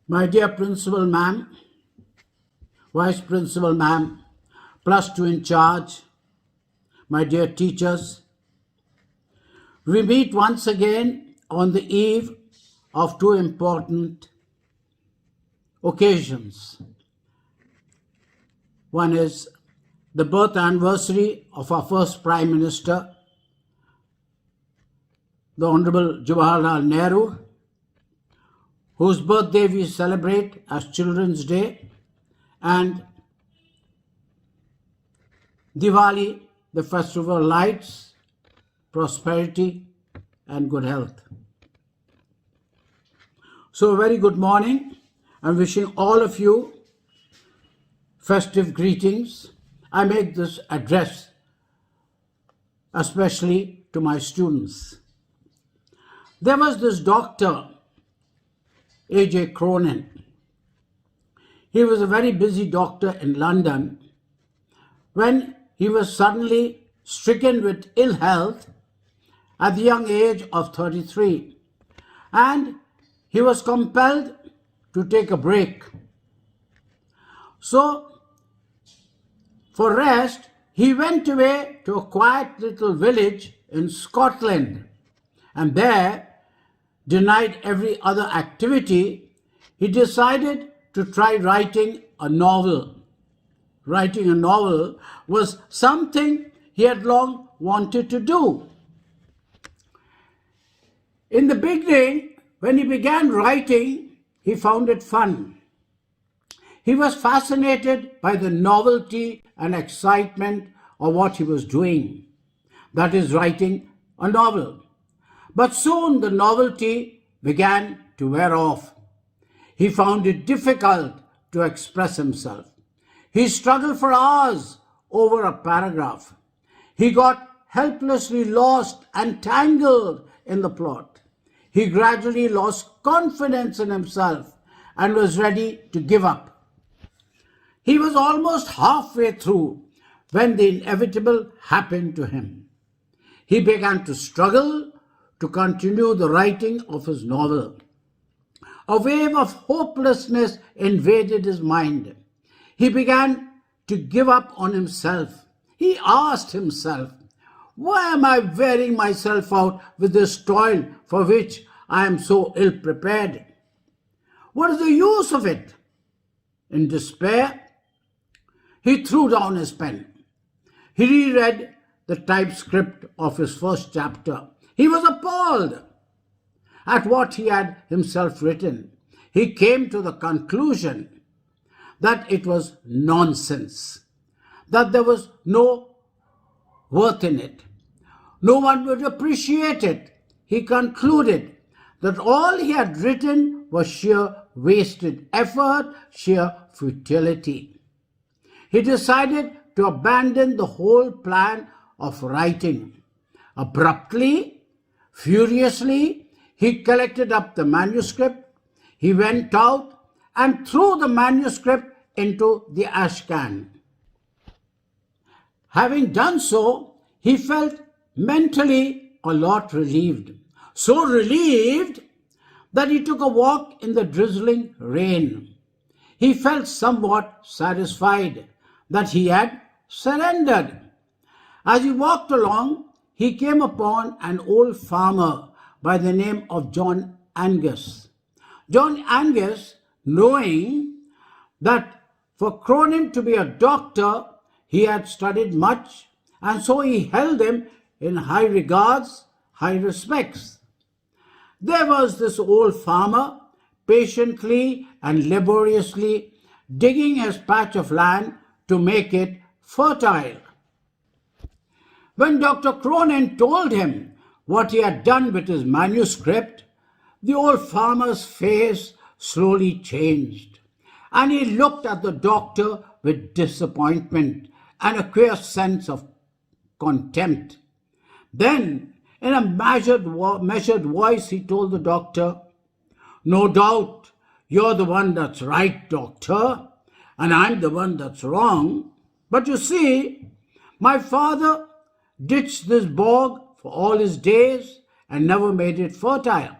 My dear Principal Ma'am, Vice Principal Ma'am, Plus Two in charge, my dear teachers, we meet once again on the eve of two important occasions. One is the birth anniversary of our first Prime Minister, the Honorable Jawaharlal Nehru, whose birthday we celebrate as Children's Day, and Diwali, the festival of lights, prosperity, and good health. So, a very good morning. I'm wishing all of you festive greetings. I make this address especially to my students. There was this doctor, A.J. Cronin. He was a very busy doctor in London when he was suddenly stricken with ill health at the young age of 33, and he was compelled to take a break. So, for rest, he went away to a quiet little village in Scotland, and there, denied every other activity, he decided to try writing a novel. Writing a novel was something he had long wanted to do. In the beginning, when he began writing, he found it fun. He was fascinated by the novelty and excitement of what he was doing, that is, writing a novel. But soon the novelty began to wear off. He found it difficult to express himself. He struggled for hours over a paragraph. He got helplessly lost and tangled in the plot. He gradually lost confidence in himself and was ready to give up. He was almost halfway through when the inevitable happened to him. He began to struggle to continue the writing of his novel. A wave of hopelessness invaded his mind. He began to give up on himself. He asked himself, "Why am I wearing myself out with this toil for which I am so ill prepared? What is the use of it?" In despair, he threw down his pen. He reread the typescript of his first chapter. He was appalled at what he had himself written. He came to the conclusion that it was nonsense, that there was no worth in it. No one would appreciate it. He concluded that all he had written was sheer wasted effort, sheer futility. He decided to abandon the whole plan of writing. Abruptly, furiously, he collected up the manuscript. He went out and threw the manuscript into the ash can. Having done so, he felt mentally a lot relieved. So relieved that he took a walk in the drizzling rain. He felt somewhat satisfied that he had surrendered. As he walked along, he came upon an old farmer by the name of John Angus. John Angus, knowing that for Cronin to be a doctor, he had studied much, and so he held him in high regards, high respects. There was this old farmer, patiently and laboriously digging his patch of land to make it fertile. When Dr. Cronin told him what he had done with his manuscript, the old farmer's face slowly changed, and he looked at the doctor with disappointment and a queer sense of contempt. Then, in a measured voice, he told the doctor, "No doubt you're the one that's right, doctor, and I'm the one that's wrong. But you see, my father ditched this bog for all his days and never made it fertile.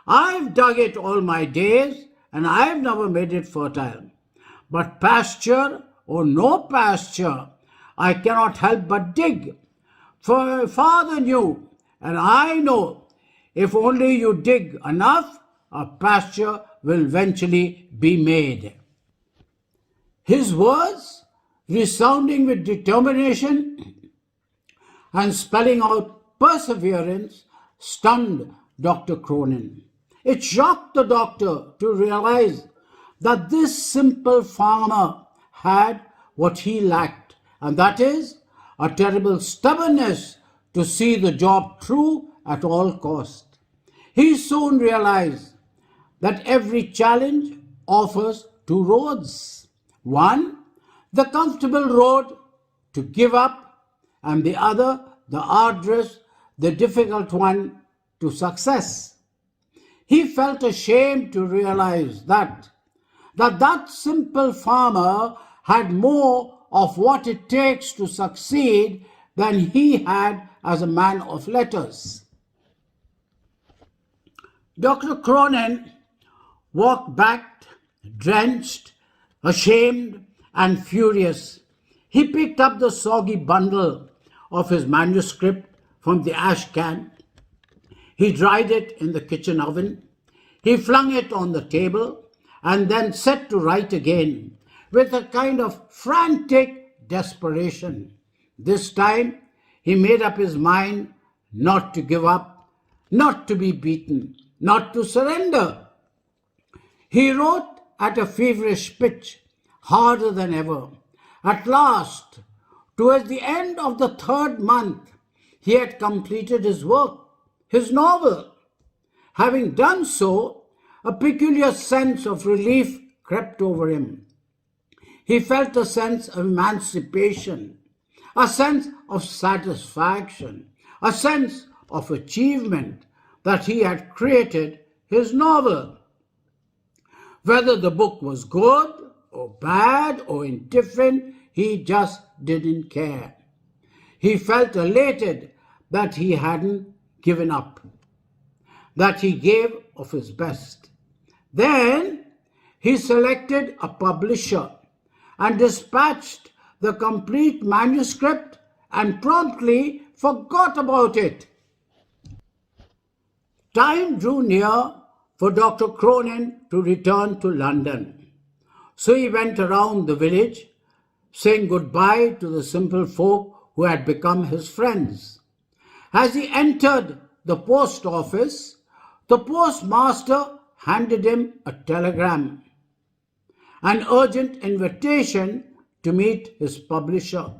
I've dug it all my days and I've never made it fertile. But pasture or no pasture, I cannot help but dig. For my father knew, and I know, if only you dig enough, a pasture will eventually be made. His words, resounding with determination and spelling out perseverance, stunned Dr. Cronin. It shocked the doctor to realize that this simple farmer had what he lacked, and that is a terrible stubbornness to see the job through at all cost. He soon realized that every challenge offers two roads. One, the comfortable road to give up, and the other, the arduous, the difficult one to success. He felt ashamed to realize that simple farmer had more of what it takes to succeed than he had as a man of letters. Dr. Cronin walked back, drenched, ashamed, and furious. He picked up the soggy bundle of his manuscript from the ash can. He dried it in the kitchen oven. He flung it on the table and then set to write again with a kind of frantic desperation. This time he made up his mind not to give up, not to be beaten, not to surrender. He wrote at a feverish pitch, harder than ever. At last, towards the end of the third month, he had completed his work, his novel. Having done so, a peculiar sense of relief crept over him. He felt a sense of emancipation, a sense of satisfaction, a sense of achievement that he had created his novel. Whether the book was good or bad or indifferent, he just didn't care. He felt elated that he hadn't given up, that he gave of his best. Then he selected a publisher and dispatched the complete manuscript and promptly forgot about it. Time drew near for Dr. Cronin to return to London. So he went around the village, saying goodbye to the simple folk who had become his friends. As he entered the post office, the postmaster handed him a telegram, an urgent invitation to meet his publisher.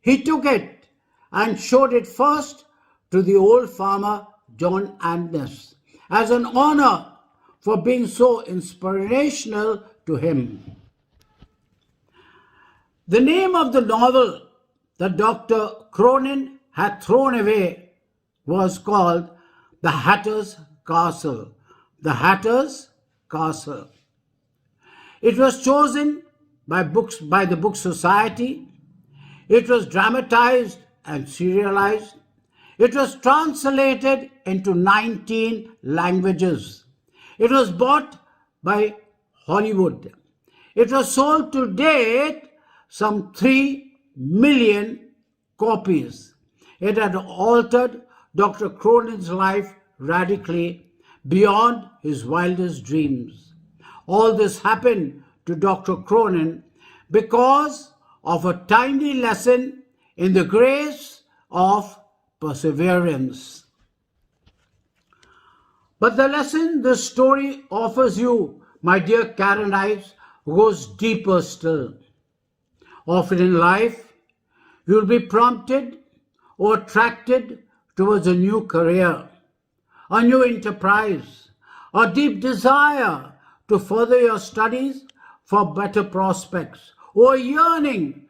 He took it and showed it first to the old farmer John Andes as an honor for being so inspirational to him. The name of the novel that Dr. Cronin had thrown away was called The Hatter's Castle. The Hatter's Castle. It was chosen by the Book Society. It was dramatized and serialized. It was translated into 19 languages. It was bought by Hollywood. It was sold to date some 3 million copies. It had altered Dr. Cronin's life radically beyond his wildest dreams. All this happened to Dr. Cronin because of a tiny lesson in the grace of perseverance. But the lesson this story offers you, my dear Karenites, goes deeper still. Often in life, you'll be prompted or attracted towards a new career, a new enterprise, a deep desire to further your studies for better prospects, or a yearning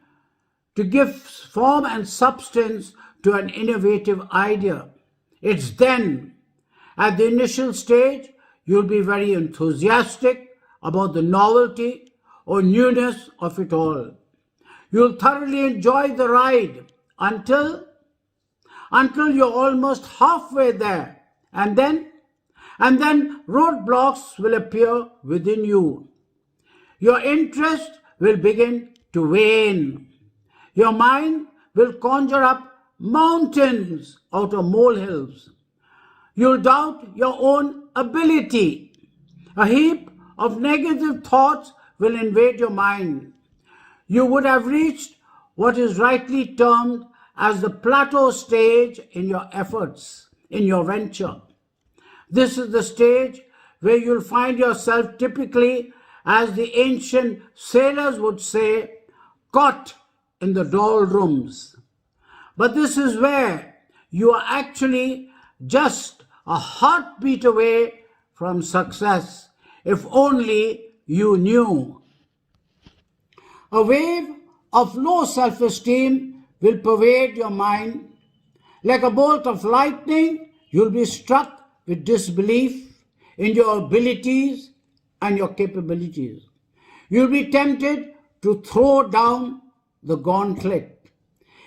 to give form and substance to an innovative idea. It's then, at the initial stage, you'll be very enthusiastic about the novelty or newness of it all. You'll thoroughly enjoy the ride until you're almost halfway there. And then, And then roadblocks will appear within you. Your interest will begin to wane. Your mind will conjure up mountains out of molehills. You'll doubt your own ability. A heap of negative thoughts will invade your mind. You would have reached what is rightly termed as the plateau stage in your efforts, in your venture. This is the stage where you'll find yourself typically, as the ancient sailors would say, caught in the doldrums. But this is where you are actually just a heartbeat away from success, if only you knew. A wave of low self-esteem will pervade your mind. Like a bolt of lightning, you'll be struck with disbelief in your abilities and your capabilities. You'll be tempted to throw down the gauntlet.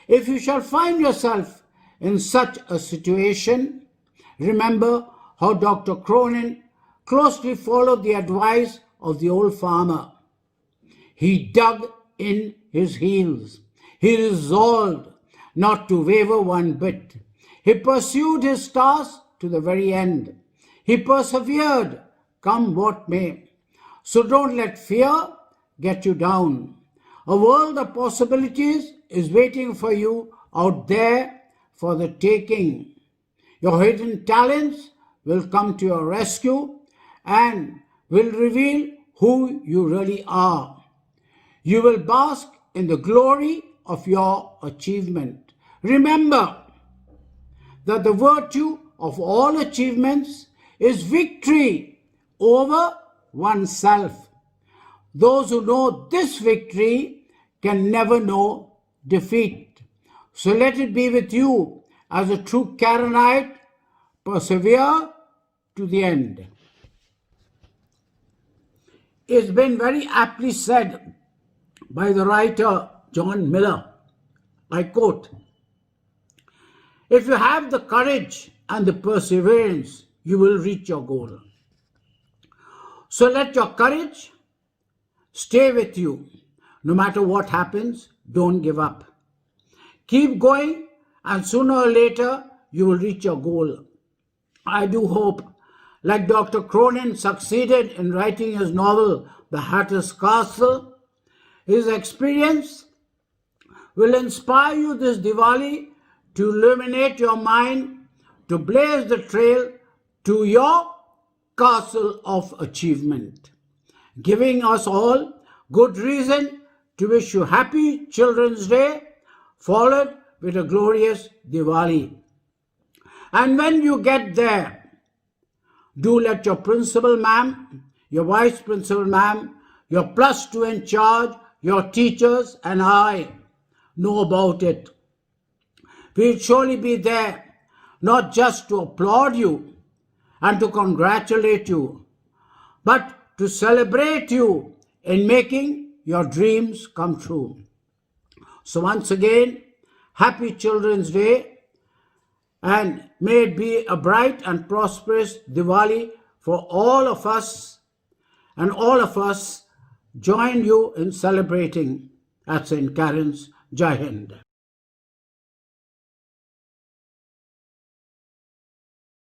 If you shall find yourself in such a situation, remember how Dr. Cronin closely followed the advice of the old farmer. He dug in his heels. He resolved not to waver one bit. He pursued his task to the very end. He persevered, come what may. So don't let fear get you down. A world of possibilities is waiting for you out there for the taking. Your hidden talents will come to your rescue and will reveal who you really are. You will bask in the glory of your achievement. Remember that the virtue of all achievements is victory over oneself. Those who know this victory can never know defeat. So let it be with you as a true Karenite, persevere to the end. It's been very aptly said by the writer John Miller. I quote, "If you have the courage and the perseverance, you will reach your goal." So let your courage stay with you. No matter what happens, don't give up. Keep going, and sooner or later, you will reach your goal. I do hope, like Dr. Cronin succeeded in writing his novel, The Hatter's Castle, his experience will inspire you this Diwali to illuminate your mind, to blaze the trail to your castle of achievement, giving us all good reason to wish you happy Children's Day, followed with a glorious Diwali. And when you get there, do let your principal ma'am, your vice principal ma'am, your +2 in charge, your teachers and I know about it. We'll surely be there, not just to applaud you and to congratulate you, but to celebrate you in making your dreams come true. So once again, happy Children's Day, and may it be a bright and prosperous Diwali for all of us, and all of us join you in celebrating at St. Karen's. Jai Hind.